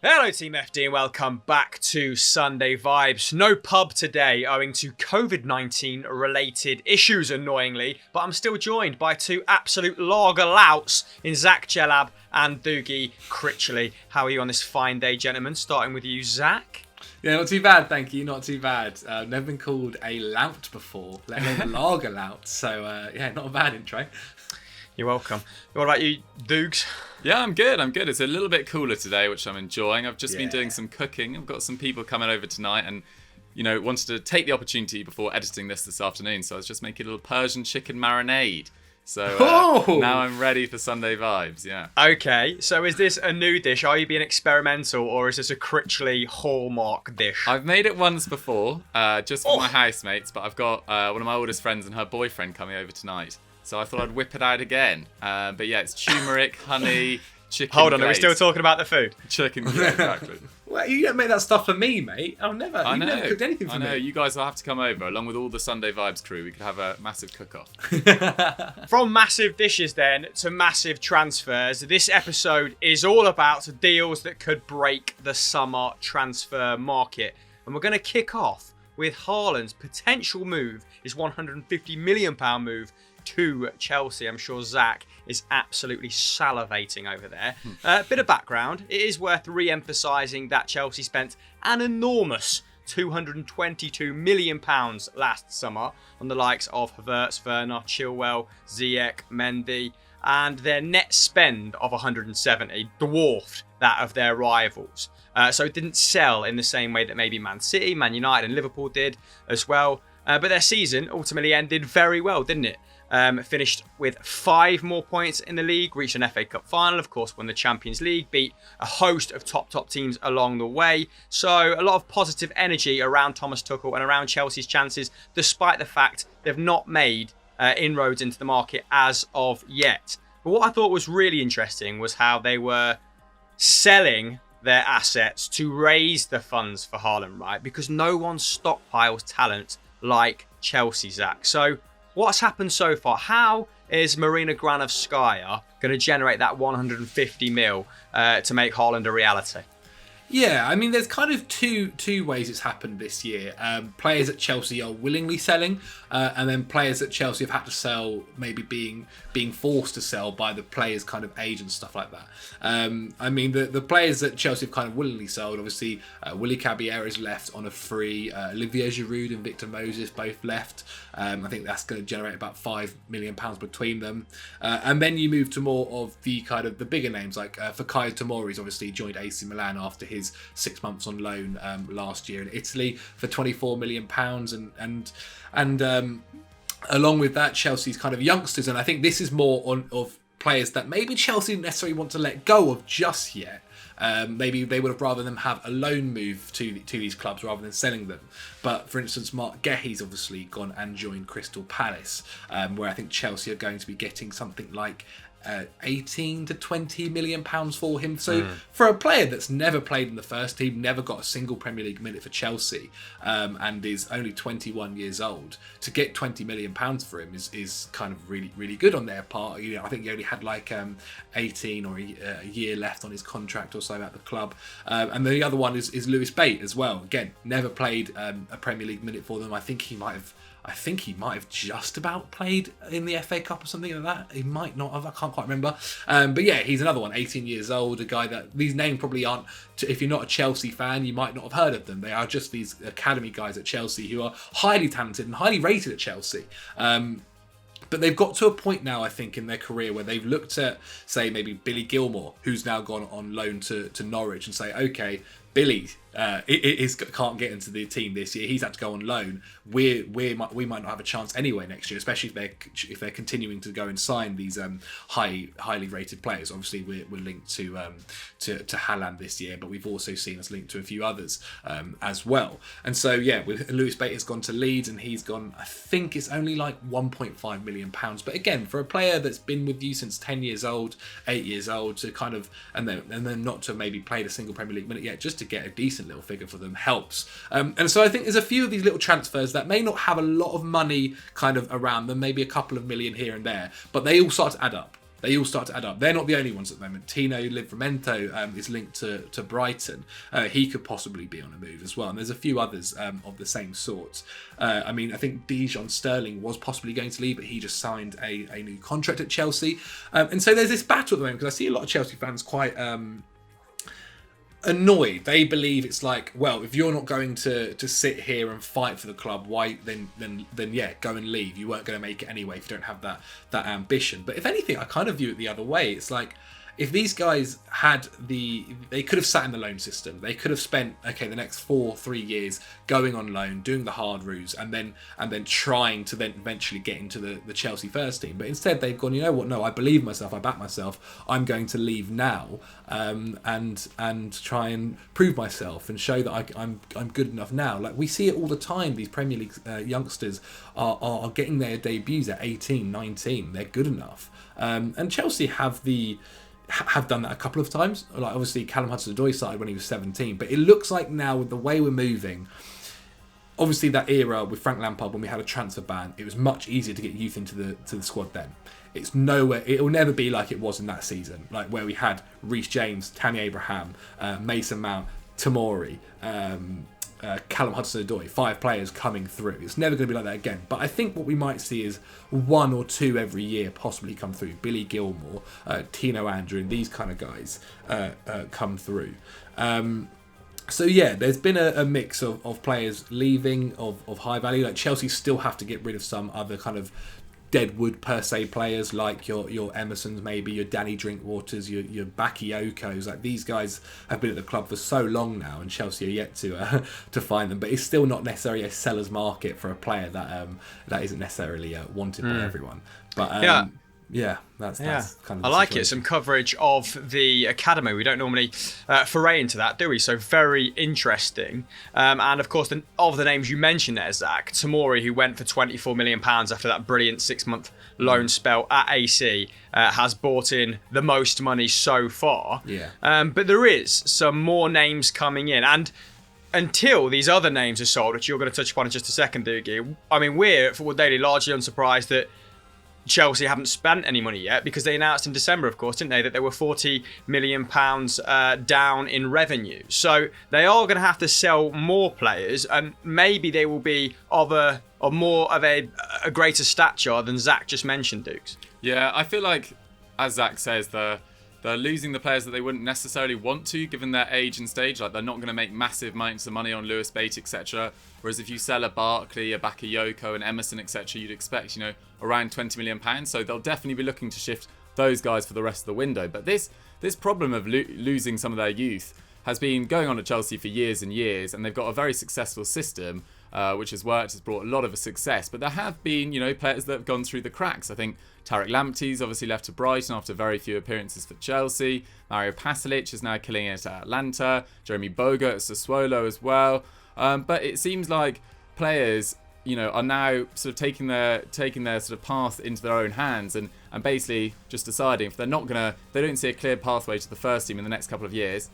Hello Team FD and welcome back to Sunday Vibes. No pub today owing to COVID-19 related issues annoyingly, but I'm still joined by two absolute lager louts in Zach Jelab and Doogie Critchley. How are you on this fine day, gentlemen? Starting with you, Zach. Yeah, not too bad, thank you. Not too bad. Never been called a lout before, let alone a lager lout. So, not a bad intro. You're welcome. What about you, Doogs? Yeah, I'm good. It's a little bit cooler today, which I'm enjoying. I've just been doing some cooking. I've got some people coming over tonight and, wanted to take the opportunity before editing this afternoon. So I was just making a little Persian chicken marinade. So now I'm ready for Sunday vibes, yeah. Okay, so is this a new dish? Are you being experimental or is this a Critchley hallmark dish? I've made it once before, just for my housemates, but I've got one of my oldest friends and her boyfriend coming over tonight. So I thought I'd whip it out again. But yeah, it's turmeric, honey, chicken. Hold on, glaze. are we still talking about the food? Chicken, yeah, exactly. Well, you don't make that stuff for me, mate. You've never cooked anything for me. I know, you guys will have to come over, along with all the Sunday Vibes crew. We could have a massive cook-off. From massive dishes then to massive transfers, this episode is all about deals that could break the summer transfer market. And we're going to kick off with Haaland's potential move, his £150 million move to Chelsea. I'm sure Zach is absolutely salivating over there. Bit of background. It is worth re-emphasising that Chelsea spent an enormous £222 million last summer on the likes of Havertz, Werner, Chilwell, Ziyech, Mendy, and their net spend of 170 dwarfed that of their rivals. So it didn't sell in the same way that maybe Man City, Man United and Liverpool did as well. But their season ultimately ended very well, didn't it? Finished with 5 more points in the league, reached an FA Cup final, of course won the Champions League, beat a host of top teams along the way. So a lot of positive energy around Thomas Tuchel and around Chelsea's chances, despite the fact they've not made inroads into the market as of yet. But what I thought was really interesting was how they were selling their assets to raise the funds for Haaland, right? Because no one stockpiles talent like Chelsea, Zach. So what's happened so far? How is Marina Granovskaya going to generate that 150 mil to make Haaland a reality? Yeah, I mean, there's kind of two ways it's happened this year. Players at Chelsea are willingly selling, and then players at Chelsea have had to sell, maybe being forced to sell by the players' kind of agents, stuff like that. I mean, the players at Chelsea have kind of willingly sold. Obviously, Willy Caballero is left on a free. Olivier Giroud and Victor Moses both left. I think that's going to generate about £5 million between them. And then you move to more of the kind of the bigger names, like Fikayo Tomori's obviously joined AC Milan after his 6 months on loan last year in Italy for £24 million, and along with that, Chelsea's kind of youngsters, and I think this is more of players that maybe Chelsea didn't necessarily want to let go of just yet. Maybe they would have rather them have a loan move to these clubs rather than selling them. But for instance, Mark Gehi's obviously gone and joined Crystal Palace, where I think Chelsea are going to be getting something like 18 to 20 million pounds for him. So for a player that's never played in the first team, never got a single Premier League minute for Chelsea, and is only 21 years old, to get 20 million pounds for him is kind of really, really good on their part. I think he only had like 18 or a year left on his contract or so at the club. And the other one is Lewis Bate as well. Again, never played a Premier League minute for them. I think he might have just about played in the FA Cup or something like that. He might not have. I can't quite remember. But yeah, he's another one, 18 years old, a guy that these names probably aren't, if you're not a Chelsea fan, you might not have heard of them. They are just these academy guys at Chelsea who are highly talented and highly rated at Chelsea. But they've got to a point now, I think, in their career where they've looked at, say, maybe Billy Gilmore, who's now gone on loan to Norwich, and say, okay, Billy can't get into the team this year. He's had to go on loan. We might not have a chance anyway next year, especially if they're continuing to go and sign these highly rated players. Obviously, we're linked to Haaland this year, but we've also seen us linked to a few others as well. And so yeah, Lewis Bate has gone to Leeds, and he's gone. I think it's only like £1.5 million. But again, for a player that's been with you since 10 years old, 8 years old, to kind of and then not to have maybe played a single Premier League minute yet, just to get a decent little figure for them helps. And so I think there's a few of these little transfers that may not have a lot of money kind of around them, maybe a couple of million here and there, but they all start to add up. they all start to add up. They're not the only ones at the moment. Tino Livramento is linked to Brighton. He could possibly be on a move as well. And there's a few others of the same sort. I think Dijon Sterling was possibly going to leave, but he just signed a new contract at Chelsea. And so there's this battle at the moment, because I see a lot of Chelsea fans quite annoyed. They believe it's like, well, if you're not going to sit here and fight for the club, why then yeah, go and leave. You weren't going to make it anyway if you don't have that ambition. But if anything, I kind of view it the other way. It's like, if these guys they could have sat in the loan system. They could have spent the next 3 years going on loan, doing the hard routes, and then trying to then eventually get into the Chelsea first team. But instead, they've gone, you know what? No, I believe in myself. I back myself. I'm going to leave now, and try and prove myself and show that I'm good enough now. Like, we see it all the time. These Premier League youngsters are getting their debuts at 18, 19. They're good enough, and Chelsea have done that a couple of times. Like, obviously Callum Hudson-Odoi started when he was 17, but it looks like now, with the way we're moving, obviously that era with Frank Lampard, when we had a transfer ban, it was much easier to get youth into the squad then. It's nowhere, it will never be like it was in that season, like where we had Reece James, Tammy Abraham, Mason Mount, Tomori, Callum Hudson-Odoi, 5 players coming through. It's never going to be like that again. But I think what we might see is 1 or 2 every year possibly come through. Billy Gilmore, Tino Andrew, and these kind of guys come through. So yeah, there's been a mix of players leaving of high value. Like, Chelsea still have to get rid of some other kind of deadwood per se players, like your Emersons, maybe your Danny Drinkwaters, your Bakayokos. Like, these guys have been at the club for so long now, and Chelsea are yet to find them. But it's still not necessarily a seller's market for a player that isn't necessarily wanted by everyone. But that's kind of. I like it. Some coverage of the academy. We don't normally foray into that, do we? So very interesting. And of course, of the names you mentioned there, Zach, Tomori, who went for £24 million after that brilliant 6-month loan spell at AC, has brought in the most money so far. Yeah. But there is some more names coming in, and until these other names are sold, which you're going to touch upon in just a second, Doogie, I mean, we're at Football Daily largely unsurprised that Chelsea haven't spent any money yet, because they announced in December, of course, didn't they, that they were £40 million down in revenue. So they are going to have to sell more players, and maybe they will be of more of a greater stature than Zach just mentioned, Dukes. Yeah, I feel like, as Zach says, they're losing the players that they wouldn't necessarily want to, given their age and stage. Like, they're not going to make massive amounts of money on Lewis Bate, etc. Whereas if you sell a Barkley, a Bakayoko, an Emerson, etc., you'd expect, around £20 million. So they'll definitely be looking to shift those guys for the rest of the window. But this problem of losing some of their youth has been going on at Chelsea for years and years, and they've got a very successful system, which has worked, has brought a lot of success. But there have been, players that have gone through the cracks. I think Tarek Lamptey's obviously left to Brighton after very few appearances for Chelsea. Mario Pasalic is now killing it at Atlanta. Jeremy Boga at Sassuolo as well. But it seems like players, are now sort of taking their sort of path into their own hands and basically just deciding, if they don't see a clear pathway to the first team in the next couple of years,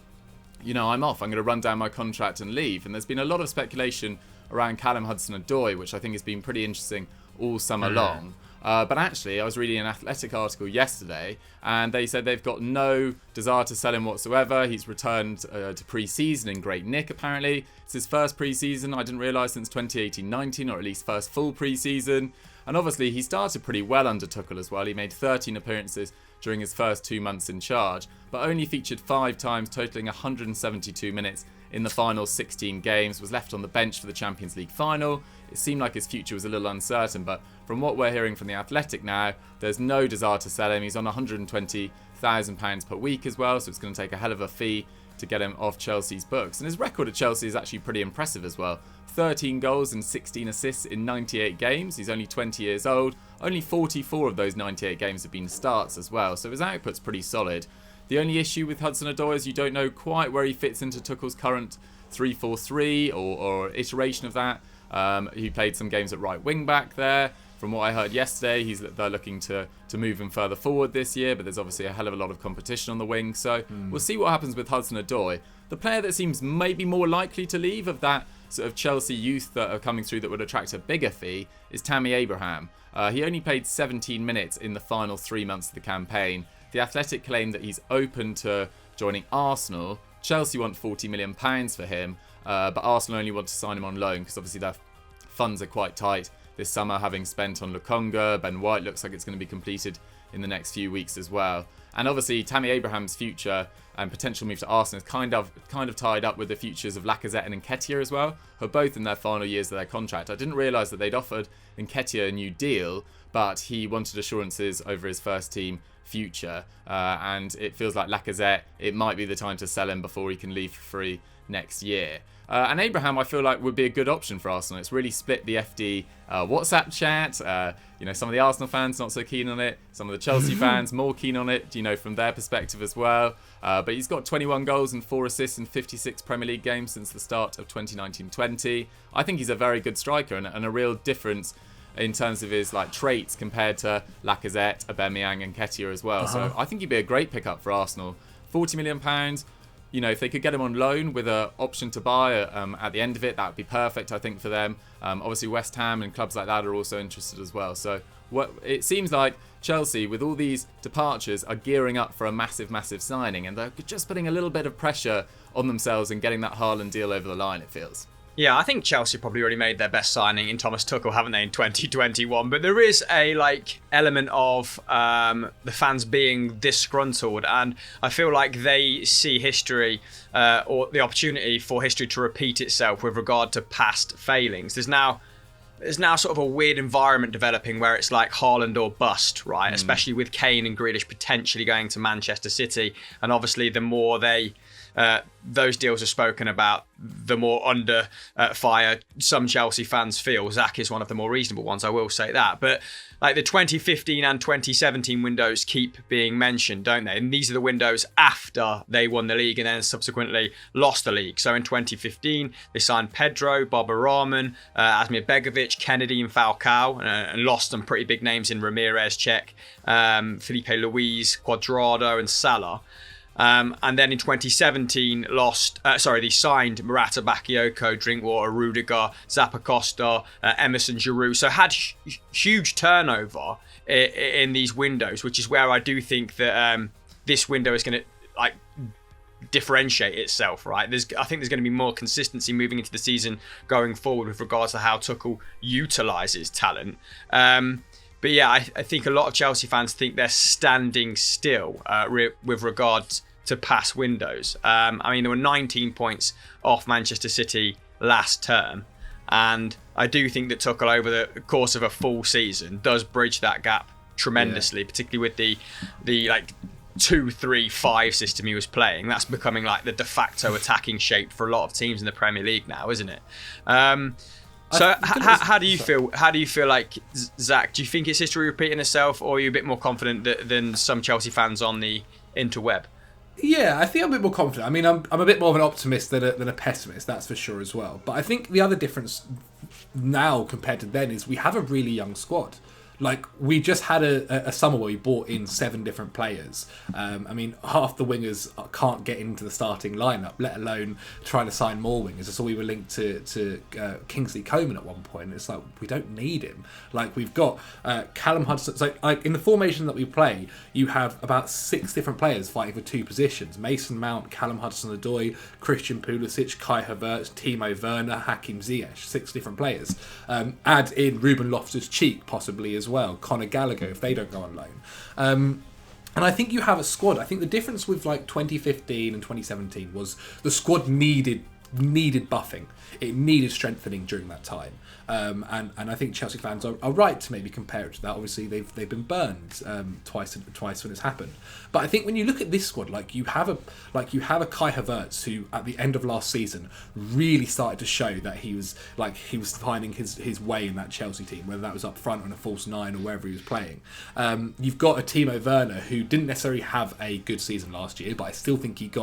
I'm off. I'm going to run down my contract and leave. And there's been a lot of speculation around Callum Hudson-Odoi, which I think has been pretty interesting all summer long. But actually, I was reading an Athletic article yesterday, and they said they've got no desire to sell him whatsoever. He's returned to pre-season in great nick, apparently. It's his first pre-season, I didn't realise, since 2018-19, or at least first full pre-season. And obviously, he started pretty well under Tuchel as well. He made 13 appearances during his first 2 months in charge, but only featured 5 times, totaling 172 minutes in the final 16 games, was left on the bench for the Champions League final. It seemed like his future was a little uncertain, but from what we're hearing from The Athletic now, there's no desire to sell him. He's on £120,000 per week as well, so it's going to take a hell of a fee to get him off Chelsea's books. And his record at Chelsea is actually pretty impressive as well. 13 goals and 16 assists in 98 games. He's only 20 years old. Only 44 of those 98 games have been starts as well, so his output's pretty solid. The only issue with Hudson-Odoi is you don't know quite where he fits into Tuchel's current 3-4-3 or iteration of that. He played some games at right wing back there. From what I heard yesterday, they're looking to move him further forward this year, but there's obviously a hell of a lot of competition on the wing. So we'll see what happens with Hudson-Odoi. The player that seems maybe more likely to leave of that sort of Chelsea youth that are coming through that would attract a bigger fee is Tammy Abraham. He only played 17 minutes in the final 3 months of the campaign. The Athletic claimed that he's open to joining Arsenal. Chelsea want £40 million for him, but Arsenal only want to sign him on loan because obviously their funds are quite tight this summer, having spent on Lukonga. Ben White looks like it's going to be completed in the next few weeks as well. And obviously Tammy Abraham's future and potential move to Arsenal is kind of tied up with the futures of Lacazette and Nketiah as well, who are both in their final years of their contract. I didn't realise that they'd offered Nketiah a new deal, but he wanted assurances over his first team future, and it feels like Lacazette, it might be the time to sell him before he can leave for free next year. And Abraham, I feel like, would be a good option for Arsenal. It's really split the FD WhatsApp chat. Some of the Arsenal fans not so keen on it. Some of the Chelsea fans more keen on it, from their perspective as well. But he's got 21 goals and 4 assists in 56 Premier League games since the start of 2019-20. I think he's a very good striker and a real difference in terms of his traits compared to Lacazette, Aubameyang and Nketiah as well. So I think he'd be a great pickup for Arsenal. £40 million. If they could get him on loan with an option to buy at the end of it, that would be perfect, I think, for them. Obviously, West Ham and clubs like that are also interested as well. So it seems like Chelsea, with all these departures, are gearing up for a massive, massive signing. And they're just putting a little bit of pressure on themselves and getting that Haaland deal over the line, it feels. Yeah, I think Chelsea probably already made their best signing in Thomas Tuchel, haven't they, in 2021? But there is a element of the fans being disgruntled, and I feel like they see history or the opportunity for history to repeat itself with regard to past failings. There's now sort of a weird environment developing where it's like Haaland or bust, right? Especially with Kane and Grealish potentially going to Manchester City, and obviously the more those deals are spoken about, the more under fire some Chelsea fans feel. Zach is one of the more reasonable ones, I will say that. But the 2015 and 2017 windows keep being mentioned, don't they? And these are the windows after they won the league and then subsequently lost the league. So in 2015, they signed Pedro, Boba Rahman, Asmir Begovic, Kennedy and Falcao, and lost some pretty big names in Ramirez, Cech, Felipe Luis, Cuadrado and Salah. And then in 2017, they signed Morata, Bakayoko, Drinkwater, Rudiger, Zappacosta, Emerson, Giroud. So had huge turnover in these windows, which is where I do think that this window is going to differentiate itself, right? I think there's going to be more consistency moving into the season going forward with regards to how Tuchel utilises talent. But yeah, I think a lot of Chelsea fans think they're standing still with regards to past windows. There were 19 points off Manchester City last term, and I do think that Tuchel over the course of a full season does bridge that gap tremendously, particularly with the 2-3-5 system he was playing. That's becoming the de facto attacking shape for a lot of teams in the Premier League now, isn't it? So how do you feel? How do you feel Zach? Do you think it's history repeating itself, or are you a bit more confident than some Chelsea fans on the interweb? Yeah, I think I'm a bit more confident. I'm a bit more of an optimist than a pessimist, that's for sure as well. But I think the other difference now compared to then is we have a really young squad. We just had a summer where we brought in 7 different players. Half the wingers can't get into the starting lineup, let alone trying to sign more wingers. I saw we were linked to Kingsley Coman at one point. It's we don't need him. We've got Callum Hudson. So in the formation that we play, you have about 6 different players fighting for 2 positions. Mason Mount, Callum Hudson-Odoi, Christian Pulisic, Kai Havertz, Timo Werner, Hakim Ziyech. 6 different players. Add in Ruben Loftus-Cheek possibly as well, Conor Gallagher if they don't go on loan. And I think you have a squad. I think the difference with 2015 and 2017 was the squad needed buffing. It needed strengthening during that time. And I think Chelsea fans are right to maybe compare it to that. Obviously, they've been burned twice when it's happened. But I think when you look at this squad, you have a Kai Havertz who at the end of last season really started to show that he was finding his way in that Chelsea team, whether that was up front on a false 9 or wherever he was playing. You've got a Timo Werner who didn't necessarily have a good season last year, but I still think it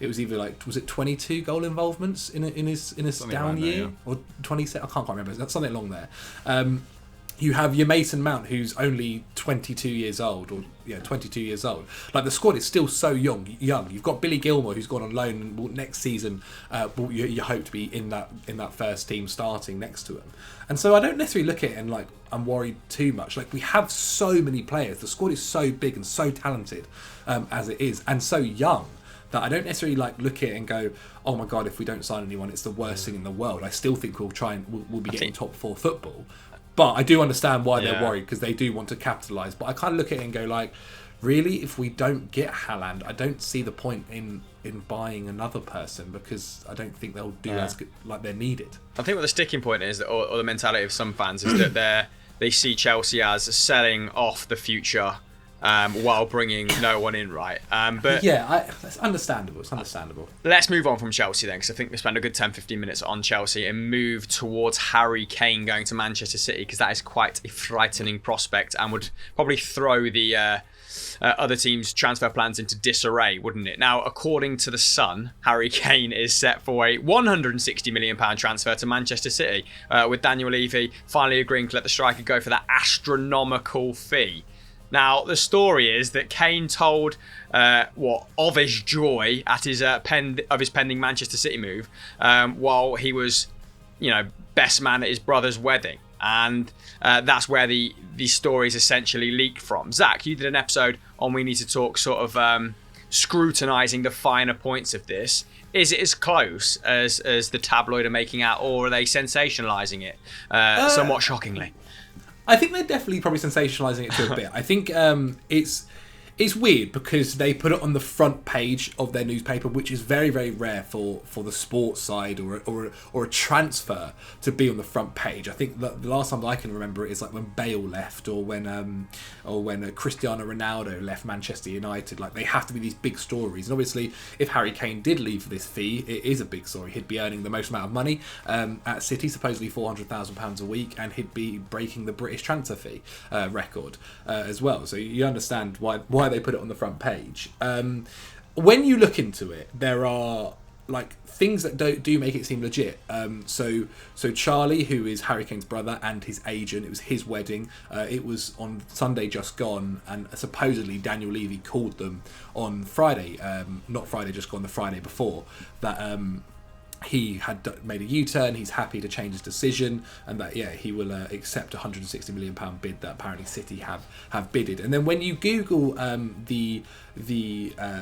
was either was it 22 goal involvements in his down year, or 27? I can't quite remember. That's something along there. You have your Mason Mount, who's only 22 years old, or 22 years old. Like, the squad is still so young. You've got Billy Gilmore, who's gone on loan, and will, next season, you hope to be in that first team starting next to him. And so I don't necessarily look at it and like I'm worried too much. Like, we have so many players. The squad is so big and so talented as it is, and so young, that I don't necessarily like look at it and go, oh my god, if we don't sign anyone, it's the worst thing in the world. I still think we'll be getting top 4 football. But I do understand why they're worried, because they do want to capitalise. But I kind of look at it and go like, really, if we don't get Haaland, I don't see the point in buying another person, because I don't think they'll do as good, like they're needed. I think what the sticking point is, that, or the mentality of some fans, is that they see Chelsea as selling off the future while bringing no one in, right? But it's understandable. It's understandable. Let's move on from Chelsea then, because I think we spent a good 10-15 minutes on Chelsea, and move towards Harry Kane going to Manchester City, because that is quite a frightening prospect and would probably throw the other teams' transfer plans into disarray, wouldn't it? Now, according to The Sun, Harry Kane is set for a £160 million transfer to Manchester City, with Daniel Levy finally agreeing to let the striker go for that astronomical fee. Now, the story is that Kane told of his joy at his pending Manchester City move while he was, best man at his brother's wedding. And that's where the story's essentially leaked from. Zach, you did an episode on We Need to Talk, sort of scrutinising the finer points of this. Is it as close as the tabloid are making out, or are they sensationalising it somewhat shockingly? I think they're definitely probably sensationalising it to a bit. I think it's weird, because they put it on the front page of their newspaper, which is very, very rare for the sports side or a transfer to be on the front page. I think the last time I can remember it is like when Bale left, or when Cristiano Ronaldo left Manchester United. Like, they have to be these big stories. And obviously, if Harry Kane did leave for this fee, it is a big story. He'd be earning the most amount of money at City, supposedly £400,000 a week, and he'd be breaking the British transfer fee record as well. So you understand why they put it on the front page. When you look into it, there are like things that do make it seem legit. So Charlie, who is Harry Kane's brother and his agent, it was his wedding. It was on Sunday just gone, and supposedly Daniel Levy called them on Friday, not Friday just gone, the Friday before, that he had made a U-turn. He's happy to change his decision, and that he will accept a £160 million bid that apparently City have bidded. And then when you Google the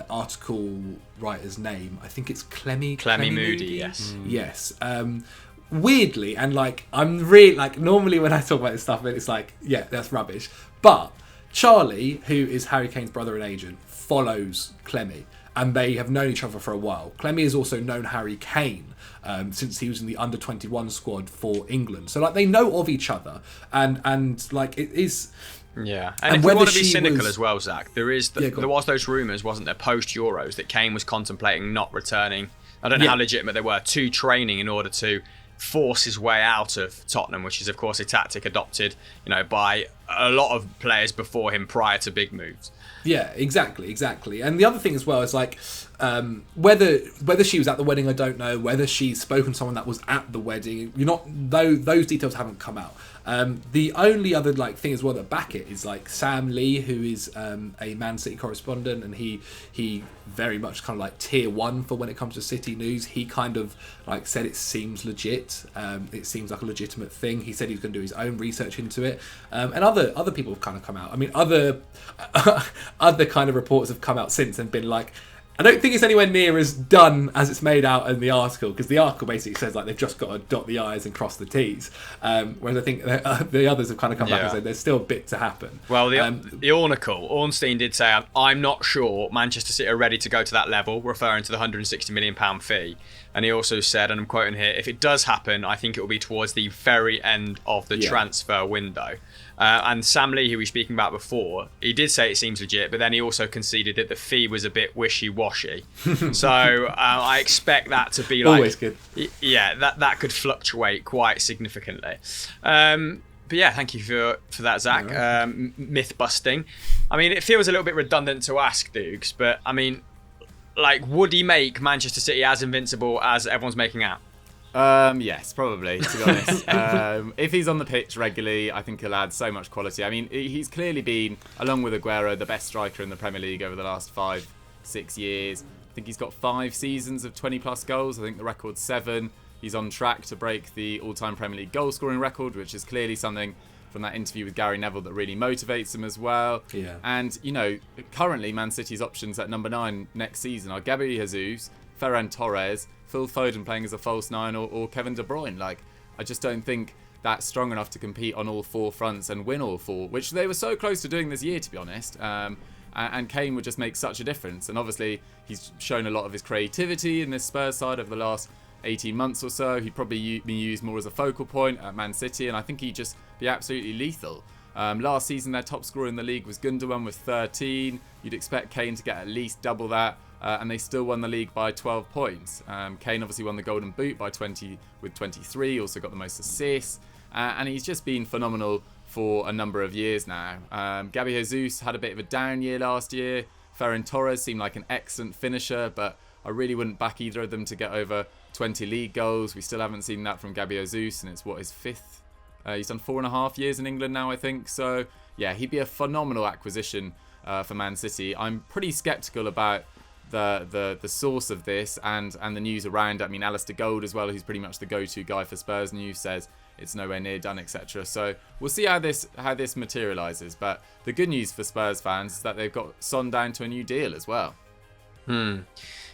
article writer's name, I think it's Clemmy Moody. Yes. Weirdly, and like, I'm really like, normally when I talk about this stuff, it's like, that's rubbish. But Charlie, who is Harry Kane's brother and agent, follows Clemmy, and they have known each other for a while. Clemmy has also known Harry Kane since he was in the under-21 squad for England. So like, they know of each other, and like, it is. Yeah, and if you want to be cynical as well, Zach, there was those rumours, wasn't there, post-Euros, that Kane was contemplating not returning. I don't know how legitimate they were, to training in order to force his way out of Tottenham, which is of course a tactic adopted, by a lot of players before him prior to big moves. Yeah, exactly. And the other thing as well is like, whether she was at the wedding, I don't know. Whether she's spoken to someone that was at the wedding, those details haven't come out. The only other like thing as well that back it is like Sam Lee, who is a Man City correspondent, and he very much kind of like tier 1 for when it comes to City news. He kind of like said it seems legit. It seems like a legitimate thing. He said he was going to do his own research into it. And other people have kind of come out. I mean, other kind of reports have come out since and been like, I don't think it's anywhere near as done as it's made out in the article, because the article basically says like they've just got to dot the I's and cross the T's, whereas I think the others have kind of come back and said there's still a bit to happen. Well, the Ornstein did say, I'm not sure Manchester City are ready to go to that level, referring to the £160 million fee. And he also said, and I'm quoting here, if it does happen, I think it will be towards the very end of the transfer window. And Sam Lee, who we were speaking about before, he did say it seems legit, but then he also conceded that the fee was a bit wishy-washy. So I expect that to be like... Always good. Yeah, that could fluctuate quite significantly. But yeah, thank you for that, Zach. Myth busting. I mean, it feels a little bit redundant to ask, Dukes, but I mean, like, would he make Manchester City as invincible as everyone's making out? Yes, probably, to be honest. If he's on the pitch regularly, I think he'll add so much quality. I mean, he's clearly been, along with Aguero, the best striker in the Premier League over the last 5-6 years. I think he's got 5 seasons of 20-plus goals. I think the record's 7. He's on track to break the all-time Premier League goal-scoring record, which is clearly something from that interview with Gary Neville that really motivates him as well. Yeah. And, currently Man City's options at number 9 next season are Gabriel Jesus, Ferran Torres, Phil Foden playing as a false 9, or Kevin De Bruyne. Like, I just don't think that's strong enough to compete on all 4 fronts and win all 4, which they were so close to doing this year, to be honest. And Kane would just make such a difference. And obviously, he's shown a lot of his creativity in this Spurs side over the last 18 months or so. He'd probably be used more as a focal point at Man City, and I think he'd just be absolutely lethal. Last season, their top scorer in the league was Gundogan with 13. You'd expect Kane to get at least double that, and they still won the league by 12 points. Kane obviously won the Golden Boot by 20 with 23, also got the most assists, and he's just been phenomenal for a number of years now. Gabriel Jesus had a bit of a down year last year. Ferran Torres seemed like an excellent finisher, but I really wouldn't back either of them to get over 20 league goals. We still haven't seen that from Gabriel Jesus, and it's his 5th. He's done 4.5 years in England now, I think. So, yeah, he'd be a phenomenal acquisition for Man City. I'm pretty sceptical about the source of this and the news around it. I mean, Alistair Gold as well, who's pretty much the go-to guy for Spurs news, says it's nowhere near done, etc. So we'll see how this materialises. But the good news for Spurs fans is that they've got Son down to a new deal as well.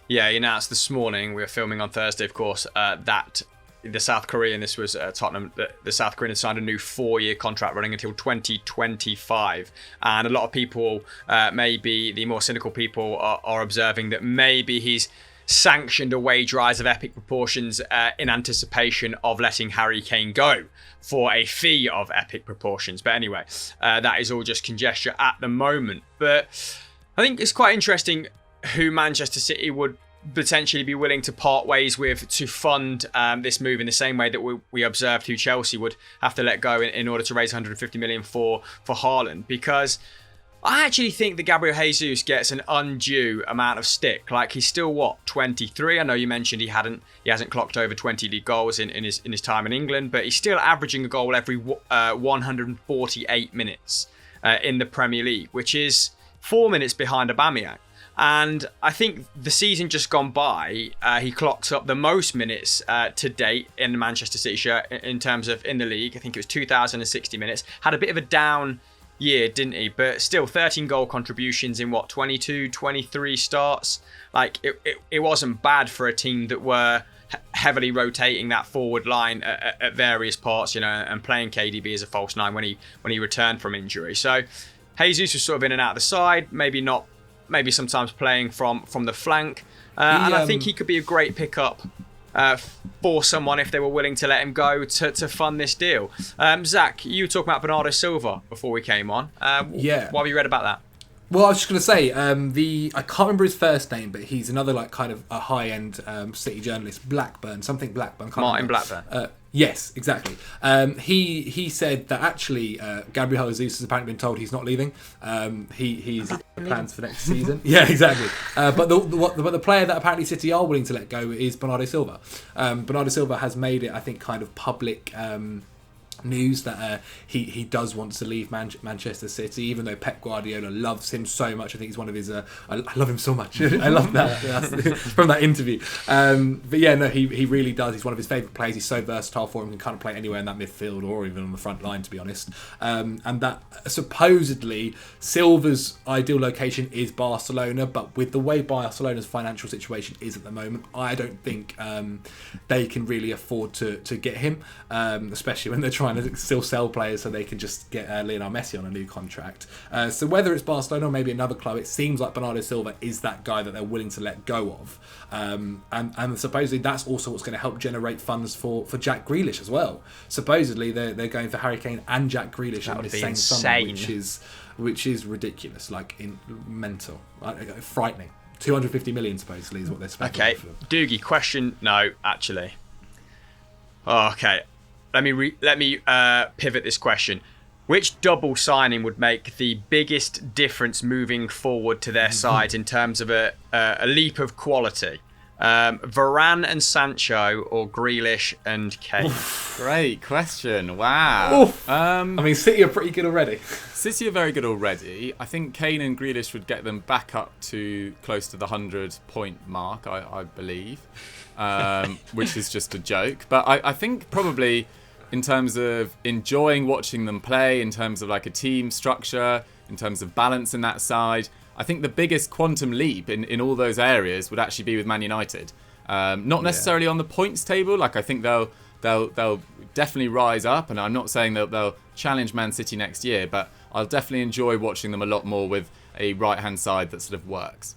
Yeah, he announced this morning, we were filming on Thursday, of course, that the South Korean, this was Tottenham, the South Korean had signed a new 4-year contract running until 2025. And a lot of people, maybe the more cynical people, are observing that maybe he's sanctioned a wage rise of epic proportions in anticipation of letting Harry Kane go for a fee of epic proportions. But anyway, that is all just conjecture at the moment. But I think it's quite interesting who Manchester City would potentially be willing to part ways with to fund this move, in the same way that we observed who Chelsea would have to let go in order to raise 150 million for Haaland. Because I actually think that Gabriel Jesus gets an undue amount of stick. Like, he's still 23. I know you mentioned he hasn't clocked over 20 league goals in his time in England, but he's still averaging a goal every 148 minutes in the Premier League, which is 4 minutes behind Aubameyang. And I think the season just gone by, he clocks up the most minutes to date in the Manchester City shirt in terms of in the league. I think it was 2,060 minutes. Had a bit of a down year, didn't he? But still 13 goal contributions in 22, 23 starts. Like, it wasn't bad for a team that were heavily rotating that forward line at various parts, and playing KDB as a false 9 when he returned from injury. So Jesus was sort of in and out of the side, maybe sometimes playing from the flank. And I think he could be a great pickup for someone if they were willing to let him go to fund this deal. Zach, you were talking about Bernardo Silva before we came on. Yeah. What have you read about that? Well, I was just going to say, I can't remember his first name, but he's another kind of a high-end City journalist, Blackburn. Martin Blackburn. Yes, exactly. He said that actually Gabriel Jesus has apparently been told he's not leaving. He's plans for next season. Yeah, exactly. But the player that apparently City are willing to let go is Bernardo Silva. Bernardo Silva has made it, I think, kind of public news that he does want to leave Manchester City, even though Pep Guardiola loves him so much. I think he's one of his I love him so much. I love that from that interview. But yeah, no, he really does. He's one of his favourite players. He's so versatile for him. He can kind of play anywhere in that midfield or even on the front line, to be honest. And that supposedly Silva's ideal location is Barcelona, but with the way Barcelona's financial situation is at the moment, I don't think they can really afford to get him, especially when they're trying to still sell players so they can just get Lionel Messi on a new contract. So whether it's Barcelona or maybe another club, it seems like Bernardo Silva is that guy that they're willing to let go of. And supposedly that's also what's going to help generate funds for Jack Grealish as well. Supposedly they're going for Harry Kane and Jack Grealish in the same summer, which is ridiculous, mental, frightening. 250 million supposedly is what they're spending. Okay, Doogie, question. No, actually. Okay. Let me pivot this question. Which double signing would make the biggest difference moving forward to their side in terms of a leap of quality? Varane and Sancho or Grealish and Kane? Great question. Wow. I mean, City are pretty good already. City are very good already. I think Kane and Grealish would get them back up to close to the 100-point mark, I believe, which is just a joke. But I think probably in terms of enjoying watching them play, in terms of like a team structure, in terms of balance in that side, I think the biggest quantum leap in all those areas would actually be with Man United. Not necessarily on the points table. Like I think they'll definitely rise up, and I'm not saying they'll challenge Man City next year, but I'll definitely enjoy watching them a lot more with a right-hand side that sort of works.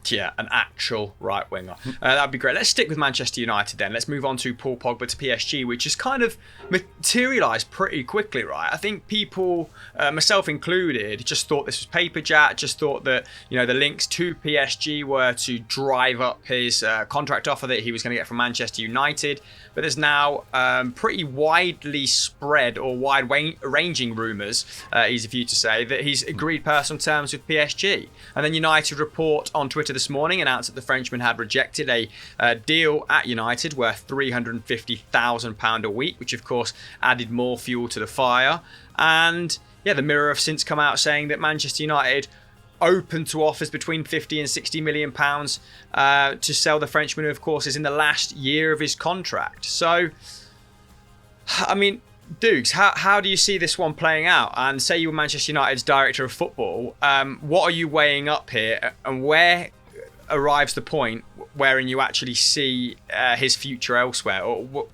Yeah, an actual right winger. That'd be great. Let's stick with Manchester United then. Let's move on to Paul Pogba to PSG, which has kind of materialised pretty quickly, right? I think people, myself included, just thought this was paper chat, just thought that, you know, the links to PSG were to drive up his contract offer that he was going to get from Manchester United. But there's now pretty widely spread or wide-ranging rumours, easy for you to say, that he's agreed personal terms with PSG. And then United report on Twitter this morning announced that the Frenchman had rejected a deal at United worth £350,000 a week, which of course added more fuel to the fire. And yeah, the Mirror have since come out saying that Manchester United open to offers between 50 and 60 million pounds to sell the Frenchman, who of course is in the last year of his contract. So, I mean, Dukes, how do you see this one playing out? And say you were Manchester United's director of football, what are you weighing up here, and where arrives the point wherein you actually see his future elsewhere, or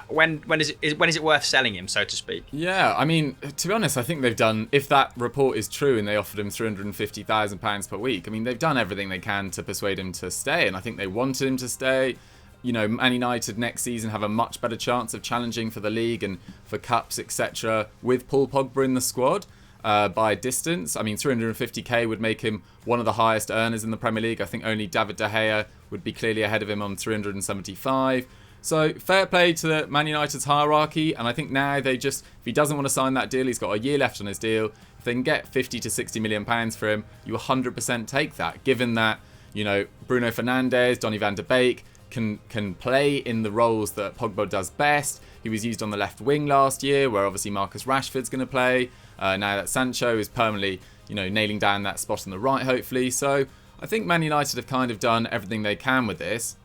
when is it worth selling him, so to speak? Yeah, I mean, to be honest, I think they've done, if that report is true and they offered him £350,000 per week, I mean, they've done everything they can to persuade him to stay, and I think they wanted him to stay. You know, Man United next season have a much better chance of challenging for the league and for cups, etc. with Paul Pogba in the squad by distance. I mean, 350k would make him one of the highest earners in the Premier League. I think only David De Gea would be clearly ahead of him on 375. So fair play to the Man United's hierarchy, and I think now they just, if he doesn't want to sign that deal, he's got a year left on his deal. If they can get 50 to 60 million pounds for him, you 100% take that, given that, you know, Bruno Fernandes, Donny van de Beek can play in the roles that Pogba does best. He was used on the left wing last year, where obviously Marcus Rashford's going to play. Now that Sancho is permanently, you know, nailing down that spot on the right, hopefully. So I think Man United have kind of done everything they can with this.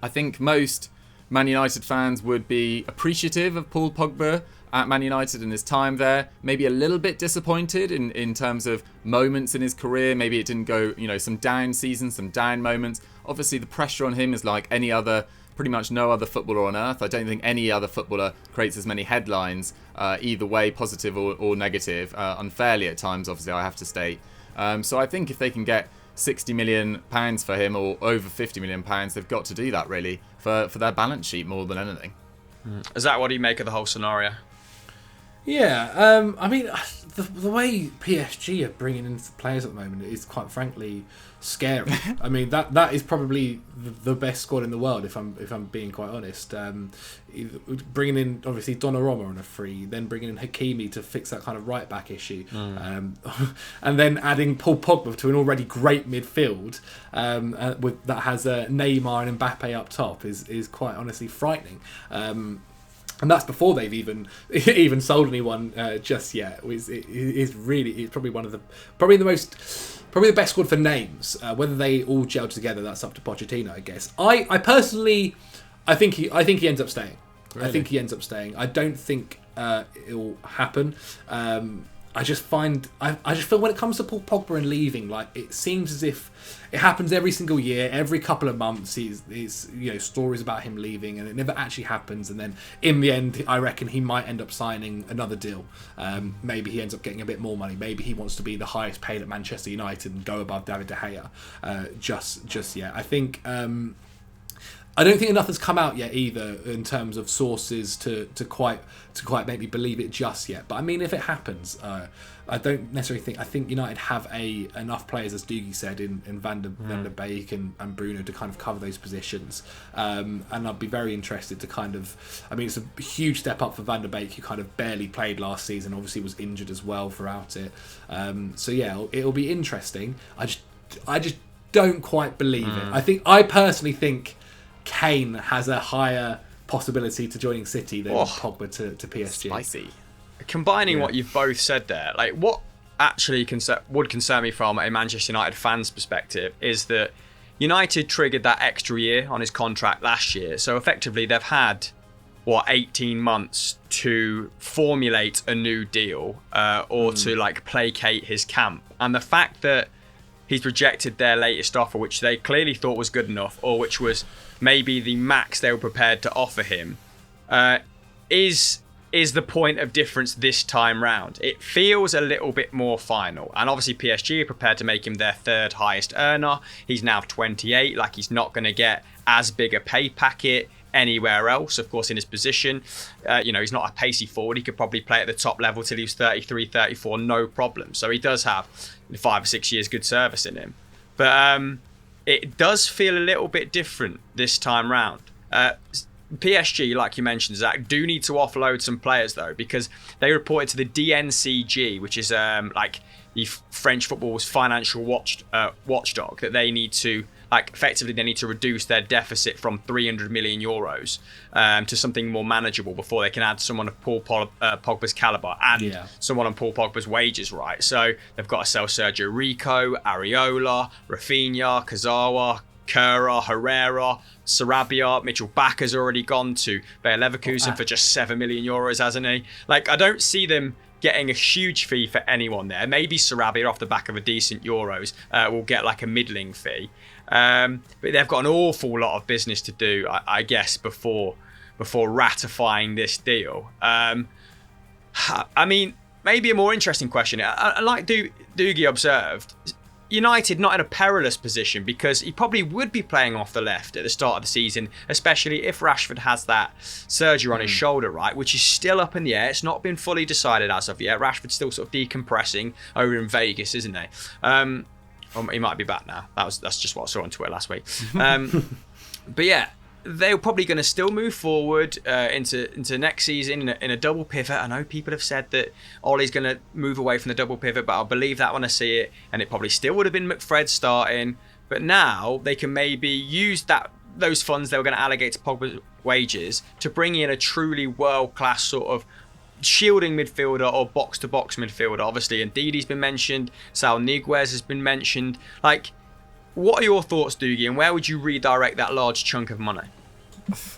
I think most Man United fans would be appreciative of Paul Pogba at Man United and his time there. Maybe a little bit disappointed in terms of moments in his career. Maybe it didn't go, you know, some down seasons, some down moments. Obviously, the pressure on him is like any other, pretty much no other footballer on earth. I don't think any other footballer creates as many headlines, either way, positive or negative, unfairly at times, obviously, I have to state. So I think if they can get £60 million for him, or over £50 million, they've got to do that, really, for their balance sheet more than anything. Is that what do you make of the whole scenario? Yeah, I mean, the way PSG are bringing in players at the moment is quite frankly scary. I mean, that is probably the best squad in the world, if I'm being quite honest. Bringing in obviously Donnarumma on a free, then bringing in Hakimi to fix that kind of right back issue, and then adding Paul Pogba to an already great midfield that has Neymar and Mbappe up top is quite honestly frightening. And that's before they've even sold anyone just yet. It's probably the best squad for names. Whether they all gel together, that's up to Pochettino, I guess. I personally, I think he ends up staying. Really? I think he ends up staying. I don't think it'll happen. I just feel when it comes to Paul Pogba and leaving, like, it seems as if it happens every single year, every couple of months. He's you know, stories about him leaving, and it never actually happens. And then in the end, I reckon he might end up signing another deal. Maybe he ends up getting a bit more money. Maybe he wants to be the highest paid at Manchester United and go above David De Gea. Just yet, I think. I don't think enough has come out yet either in terms of sources to quite make me believe it just yet. But I mean, if it happens, I don't necessarily think. I think United have enough players, as Doogie said, in Van der Beek and Bruno to kind of cover those positions. And I'd be very interested to kind of. I mean, it's a huge step up for Van der Beek, who kind of barely played last season. Obviously, was injured as well throughout it. So yeah, it'll be interesting. I just don't quite believe it. I personally think Kane has a higher possibility to joining City than Pogba to PSG. Spicy. Combining what you've both said there, like what actually would concern me from a Manchester United fan's perspective is that United triggered that extra year on his contract last year. So effectively they've had 18 months to formulate a new deal or to like placate his camp. And the fact that he's rejected their latest offer, which they clearly thought was good enough, or which was maybe the max they were prepared to offer him, is the point of difference this time round. It feels a little bit more final. And obviously PSG are prepared to make him their third highest earner. He's now 28, like he's not going to get as big a pay packet anywhere else, of course, in his position. He's not a pacey forward. He could probably play at the top level till he was 33, 34, no problem. So he does have 5 or 6 years good service in him. But it does feel a little bit different this time round. PSG, like you mentioned, Zach, do need to offload some players, though, because they reported to the DNCG, which is like the French football's financial watchdog, that they need to, effectively they need to reduce their deficit from 300 million euros to something more manageable before they can add someone of Paul Pogba's caliber and someone on Paul Pogba's wages, right? So they've got to sell Sergio Rico, Areola, Rafinha, Kazawa, Kura, Herrera, Sarabia, Mitchell Backer's already gone to Bayer Leverkusen for just 7 million euros, hasn't he? I don't see them getting a huge fee for anyone there. Maybe Sarabia off the back of a decent Euros will get a middling fee. But they've got an awful lot of business to do, I guess, before ratifying this deal. I mean, maybe a more interesting question. Like Doogie observed, United not in a perilous position because he probably would be playing off the left at the start of the season, especially if Rashford has that surgery on his shoulder, right, which is still up in the air. It's not been fully decided as of yet. Rashford's still sort of decompressing over in Vegas, isn't he? He might be back now. That's just what I saw on Twitter last week. But yeah, they're probably going to still move forward into next season in a double pivot. I know people have said that Ollie's going to move away from the double pivot, but I'll believe that when I see it. And it probably still would have been McFred starting. But now they can maybe use those funds they were going to allocate to Pogba's wages to bring in a truly world-class sort of shielding midfielder or box-to-box midfielder. Obviously, Ndidi's been mentioned. Saul Niguez has been mentioned. What are your thoughts, Doogie, and where would you redirect that large chunk of money?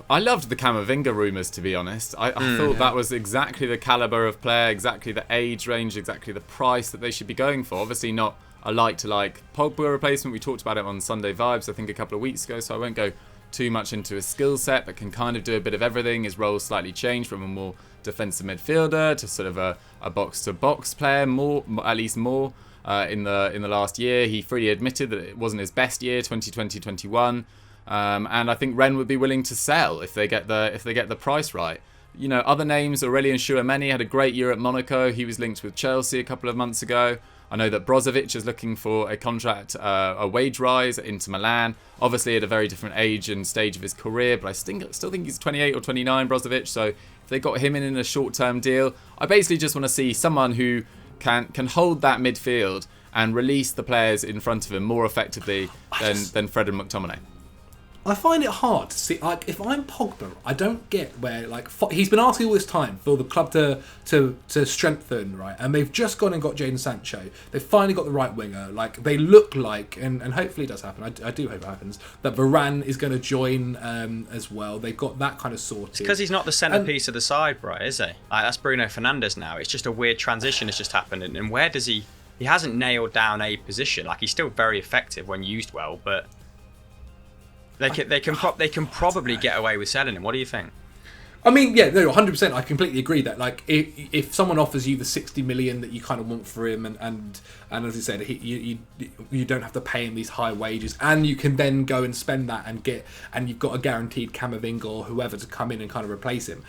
I loved the Camavinga rumours, to be honest. I thought that was exactly the calibre of player, exactly the age range, exactly the price that they should be going for. Obviously not a like-to-like Pogba replacement. We talked about it on Sunday Vibes, I think, a couple of weeks ago, so I won't go too much into his skill set, but can kind of do a bit of everything. His role slightly changed from a more defensive midfielder to sort of a box-to-box player, at least more. In the last year, he freely admitted that it wasn't his best year, 2020-21, and I think Rennes would be willing to sell if they get the price right. Other names, Aurelien Tchouameni had a great year at Monaco. He was linked with Chelsea a couple of months ago. I know that Brozovic is looking for a contract, a wage rise into Milan. Obviously at a very different age and stage of his career, but I still think he's 28 or 29, Brozovic. So if they got him in a short-term deal, I basically just want to see someone who can hold that midfield and release the players in front of him more effectively than Fred and McTominay. I find it hard to see, if I'm Pogba, I don't get where, he's been asking all this time for the club to strengthen, right? And they've just gone and got Jadon Sancho. They've finally got the right winger. They look like, and hopefully it does happen, I do hope it happens, that Varane is going to join as well. They've got that kind of sorted. It's because he's not the centrepiece of the side, right, is he? That's Bruno Fernandes now. It's just a weird transition has just happened. And where does he hasn't nailed down a position. He's still very effective when used well, but they can probably get away with selling him. What do you think? I mean, yeah, no, 100%. I completely agree that if someone offers you the 60 million that you kind of want for him, and as I said, you don't have to pay him these high wages, and you can then go and spend that and you've got a guaranteed Camavinga or whoever to come in and kind of replace him,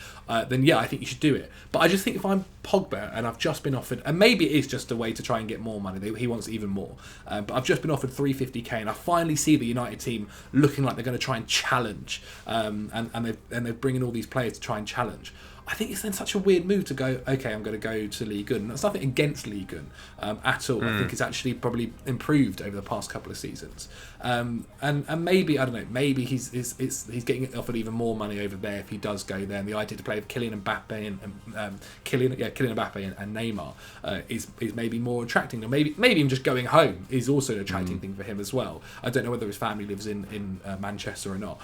then yeah, I think you should do it. But I just think if I'm Pogba and I've just been offered, and maybe it is just a way to try and get more money, he wants even more, but I've just been offered 350k, and I finally see the United team looking like they're going to try and challenge, and they're bringing all these players to try and challenge. I think it's then such a weird move to go, okay, I'm going to go to Ligue 1. That's nothing against Ligue 1 at all. I think it's actually probably improved over the past couple of seasons. And maybe, I don't know, maybe he's getting offered even more money over there if he does go there. And the idea to play with Kylian Mbappe and Kylian Mbappe and Neymar is maybe more attracting. Or maybe even just going home is also an attracting thing for him as well. I don't know whether his family lives in Manchester or not.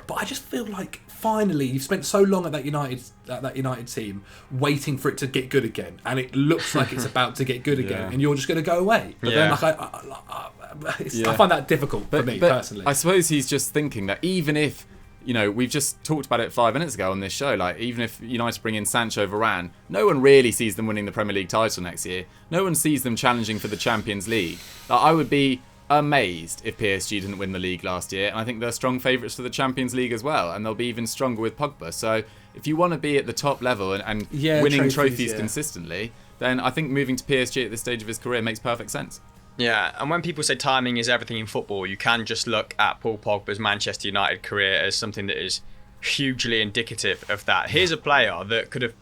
But I just feel like finally you've spent so long at that United team waiting for it to get good again, and it looks like it's about to get good again, and you're just going to go away. But then, like, I find that difficult for me personally. I suppose he's just thinking that even if, you know, we've just talked about it 5 minutes ago on this show, like even if United bring in Sancho, Varane, no one really sees them winning the Premier League title next year. No one sees them challenging for the Champions League. Like, I would be amazed if PSG didn't win the league last year, and I think they're strong favourites for the Champions League as well, and they'll be even stronger with Pogba. So if you want to be at the top level and winning trophies consistently, then I think moving to PSG at this stage of his career makes perfect sense. Yeah, and when people say timing is everything in football, you can just look at Paul Pogba's Manchester United career as something that is hugely indicative of that. Here's a player that could have,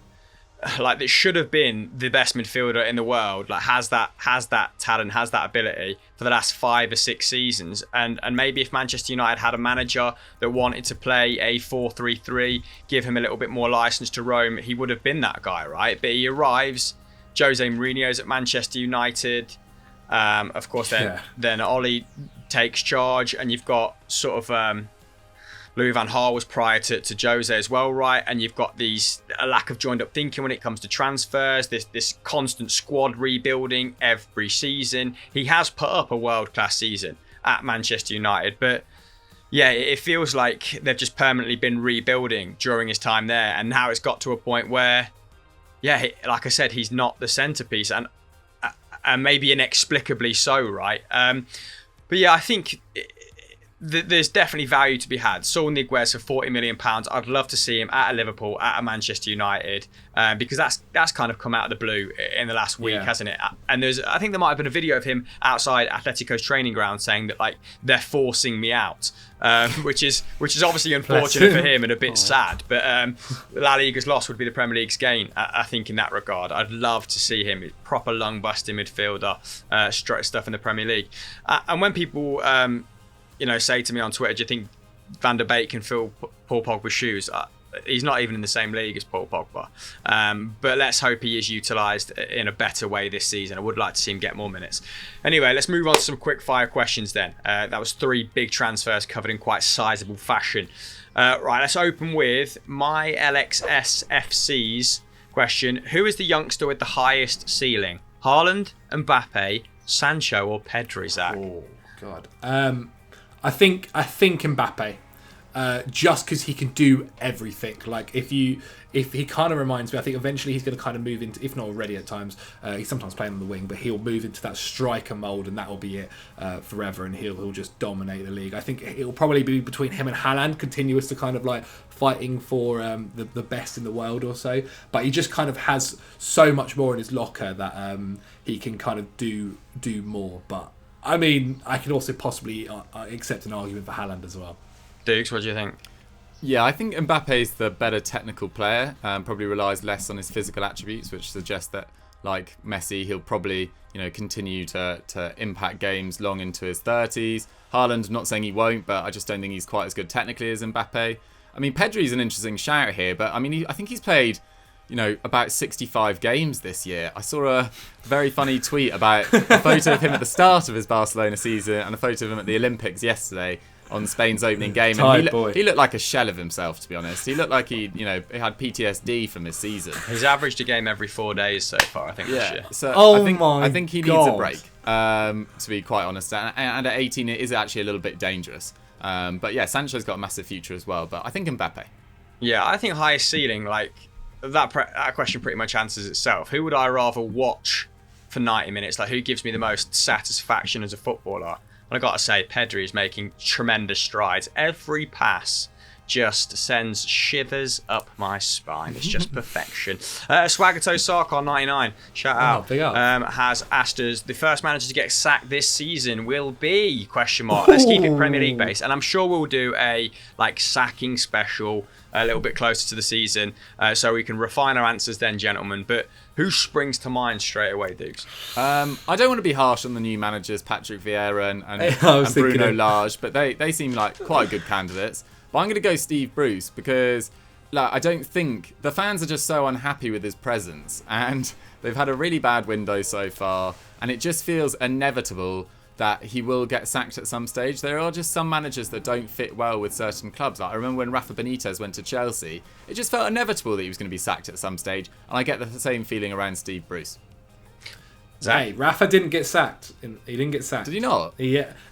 like, that should have been the best midfielder in the world, like has that talent, has that ability for the last 5 or 6 seasons, and maybe if Manchester United had a manager that wanted to play a 4-3-3, give him a little bit more license to roam, he would have been that guy, right? But he arrives, Jose Mourinho's at Manchester United, of course then Ollie takes charge, and you've got sort of Louis van Gaal was prior to Jose as well, right? And you've got a lack of joined up thinking when it comes to transfers, this constant squad rebuilding every season. He has put up a world-class season at Manchester United, but yeah, it feels like they've just permanently been rebuilding during his time there, and now it's got to a point where, yeah, like I said, he's not the centrepiece, and maybe inexplicably so, right? But yeah, I think there's definitely value to be had. Saul Niguez for £40 million. I'd love to see him at a Liverpool, at a Manchester United, because that's kind of come out of the blue in the last week, hasn't it? And I think there might have been a video of him outside Atletico's training ground saying that, like, they're forcing me out, which is obviously unfortunate for him and a bit sad. But La Liga's loss would be the Premier League's gain, I think, in that regard. I'd love to see him, proper lung-busting midfielder, strut stuff in the Premier League. And when people say to me on Twitter, do you think Van der Beek can fill Paul Pogba's shoes? He's not even in the same league as Paul Pogba. But let's hope he is utilised in a better way this season. I would like to see him get more minutes. Anyway, let's move on to some quick fire questions then. That was 3 big transfers covered in quite sizable fashion. Right, let's open with my LXSFC's question. Who is the youngster with the highest ceiling? Haaland, Mbappe, Sancho or Pedri, Zach? Oh, God. I think Mbappe, just because he can do everything. Like if he kind of reminds me, I think eventually he's going to kind of move into, if not already at times, he's sometimes playing on the wing, but he'll move into that striker mould, and that'll be it forever, and he'll just dominate the league. I think it'll probably be between him and Haaland, continuous to kind of like fighting for the best in the world or so. But he just kind of has so much more in his locker that he can kind of do more. But I mean, I can also possibly accept an argument for Haaland as well. Dukes, what do you think? Yeah, I think Mbappe's the better technical player. Probably relies less on his physical attributes, which suggests that, like Messi, he'll probably continue to impact games long into his 30s. Haaland, not saying he won't, but I just don't think he's quite as good technically as Mbappe. I mean, Pedri's an interesting shout here, but I mean, I think he's played about 65 games this year. I saw a very funny tweet about a photo of him at the start of his Barcelona season and a photo of him at the Olympics yesterday on Spain's opening game. And he looked like a shell of himself, to be honest. He looked like he had PTSD from his season. He's averaged a game every 4 days so far, I think, this year. So I think he needs a break, to be quite honest. And at 18, it is actually a little bit dangerous. But yeah, Sancho's got a massive future as well. But I think Mbappe. Yeah, I think highest ceiling, like, that question pretty much answers itself. Who would I rather watch for 90 minutes? Like, who gives me the most satisfaction as a footballer? And I got to say, Pedri is making tremendous strides. Every pass just sends shivers up my spine. It's just perfection. Swagato Sarkar 99, shout out, big up. has asked us, the first manager to get sacked this season will be ? Let's keep it Premier League based, and I'm sure we'll do a sacking special a little bit closer to the season, so we can refine our answers then, gentlemen. But who springs to mind straight away, Dukes? I don't want to be harsh on the new managers, Patrick Vieira and Bruno Lage, but they seem like quite good candidates. But I'm going to go Steve Bruce because I don't think the fans are just so unhappy with his presence, and they've had a really bad window so far, and it just feels inevitable that he will get sacked at some stage. There are just some managers that don't fit well with certain clubs. I remember when Rafa Benitez went to Chelsea, it just felt inevitable that he was going to be sacked at some stage, and I get the same feeling around Steve Bruce. Hey, Rafa didn't get sacked. He didn't get sacked. Did he not?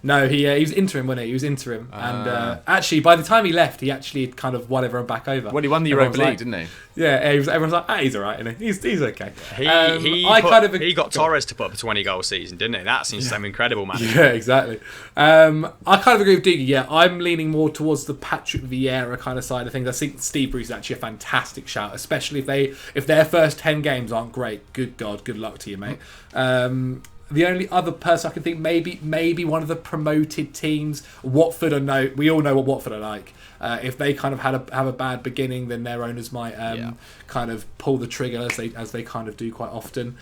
No, he was interim, wasn't he? He was interim. And actually, by the time he left, he actually kind of won everyone back over. Well, he won the Europa League, didn't he? Yeah, everyone's like, he's all right, isn't he? He's okay. He got Torres to put up a 20-goal season, didn't he? That seems some incredible, man. Yeah, exactly. I kind of agree with Doogie. Yeah, I'm leaning more towards the Patrick Vieira kind of side of things. I think Steve Bruce is actually a fantastic shout, especially if their first 10 games aren't great. Good God, good luck to you, mate. The only other person I can think, maybe one of the promoted teams, Watford. We all know what Watford are like. If they kind of have a bad beginning, then their owners might kind of pull the trigger as they kind of do quite often.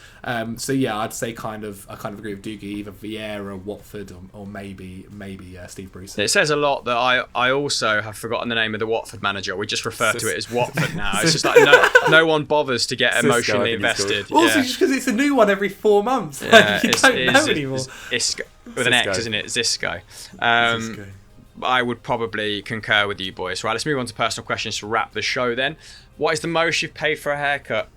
So yeah, I'd say I kind of agree with Doogie, either Vieira, Watford, or maybe Steve Bruce. It says a lot that I also have forgotten the name of the Watford manager. We just refer to it as Watford now. It's just like no one bothers to get emotionally invested. Also, just because it's a new one every 4 months, you don't know anymore. It's with an X, isn't it? Zisco. I would probably concur with you boys. Right, let's move on to personal questions to wrap the show then. What is the most you've paid for a haircut?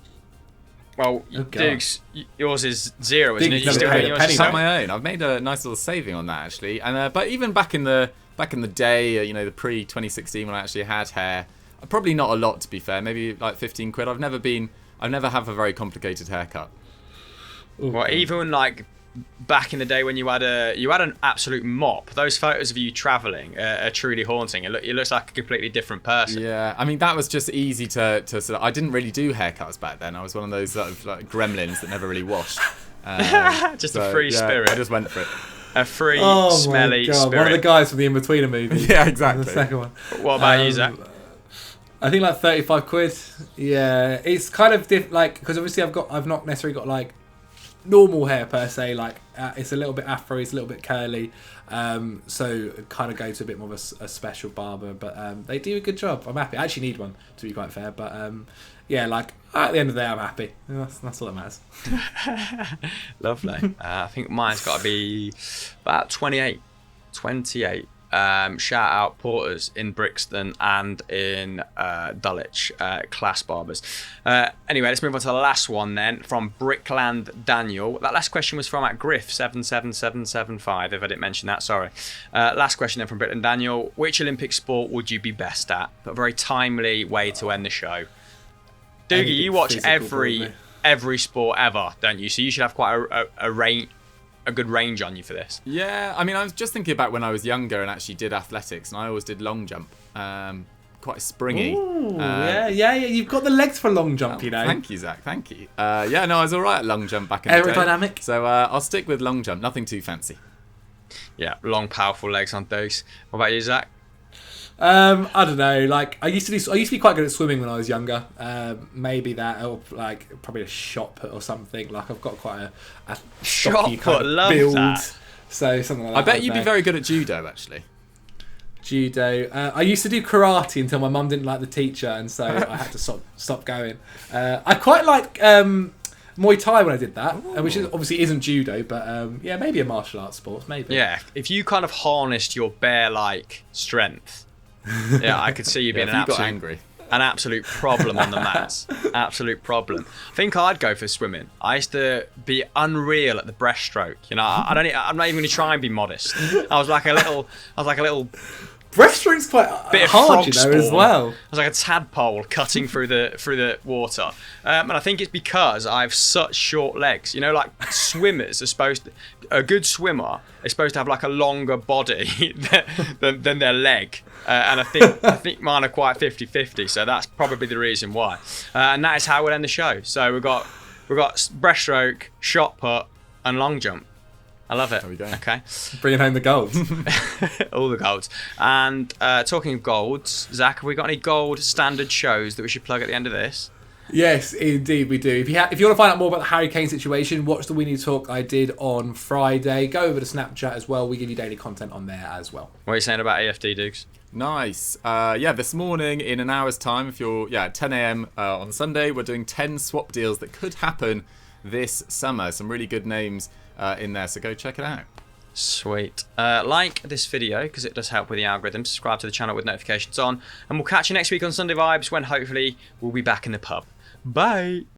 Well, Dukes, yours is 0, isn't it? You still paying yours? It's my own. I've made a nice little saving on that actually, and but even back in the day, the pre-2016 when I actually had hair, probably not a lot to be fair. Maybe like 15 quid. I've never have a very complicated haircut. Well, even back in the day when you had an absolute mop, those photos of you travelling are truly haunting. It looks like a completely different person. Yeah, I mean that was just easy to sort of. I didn't really do haircuts back then. I was one of those sort of gremlins that never really washed. Just a free spirit. I just went for it. A free, smelly spirit. One of the guys from the In-Betweener movie. Yeah, exactly. The second one. What about you, Zach? I think 35 quid. Yeah, it's kind of because obviously I've not necessarily got normal hair per se, it's a little bit afro, it's a little bit curly, so kind of go to a bit more of a special barber, but they do a good job. I'm happy. I actually need one, to be quite fair, but at the end of the day I'm happy. That's all that matters. Lovely. I think mine's got to be about 28. Shout out Porters in Brixton and in Dulwich, class barbers. Anyway, let's move on to the last one then, from Brickland Daniel. That last question was from @Griff77775, if I didn't mention that, sorry. Last question then from Brickland Daniel. Which Olympic sport would you be best at? A very timely way to end the show. Doogie, you watch every sport ever, don't you? So you should have quite a good range on you for this. Yeah, I mean, I was just thinking about when I was younger and actually did athletics, and I always did long jump. Quite springy. Ooh, yeah. You've got the legs for long jump, Thank you, Zach. Thank you. I was all right at long jump back in the day. Aerodynamic. So I'll stick with long jump. Nothing too fancy. Yeah, long, powerful legs on those. What about you, Zach? I don't know. I used to be quite good at swimming when I was younger. Maybe that, or probably a shot put or something. I've got quite a stocky kind of build. That. So something like that. I bet you'd be very good at judo, actually. Judo. I used to do karate until my mum didn't like the teacher, and so I had to stop going. I quite like Muay Thai when I did that, which obviously isn't judo, but maybe a martial arts sport, maybe. Yeah, if you kind of harnessed your bear-like strength. Yeah, I could see you being an absolute problem on the mats. Absolute problem. I think I'd go for swimming. I used to be unreal at the breaststroke. I'm not even going to try and be modest. I was like a little breaststroke's quite Bit of hard, frog you know, as spawn. well. It was like a tadpole cutting through the water, and I think it's because I have such short legs. You know, like swimmers are supposed to, a good swimmer is supposed to have like a longer body than their leg, and I think mine are quite 50-50, so that's probably the reason why. And that is how we'll end the show. So we've got breaststroke, shot put, and long jump. I love it. There we go. Okay. Bringing home the gold. All the golds. And talking of golds, Zach, have we got any gold standard shows that we should plug at the end of this? Yes, indeed we do. If you want to find out more about the Harry Kane situation, watch the We Need to Talk I did on Friday. Go over to Snapchat as well. We give you daily content on there as well. What are you saying about AFD, Dukes? Nice. This morning in an hour's time, if you're at 10 a.m. On Sunday, we're doing 10 swap deals that could happen this summer. Some really good names in there, so go check it out. Sweet. Like this video because it does help with the algorithm. Subscribe to the channel with notifications on, and we'll catch you next week on Sunday Vibes when hopefully we'll be back in the pub. Bye.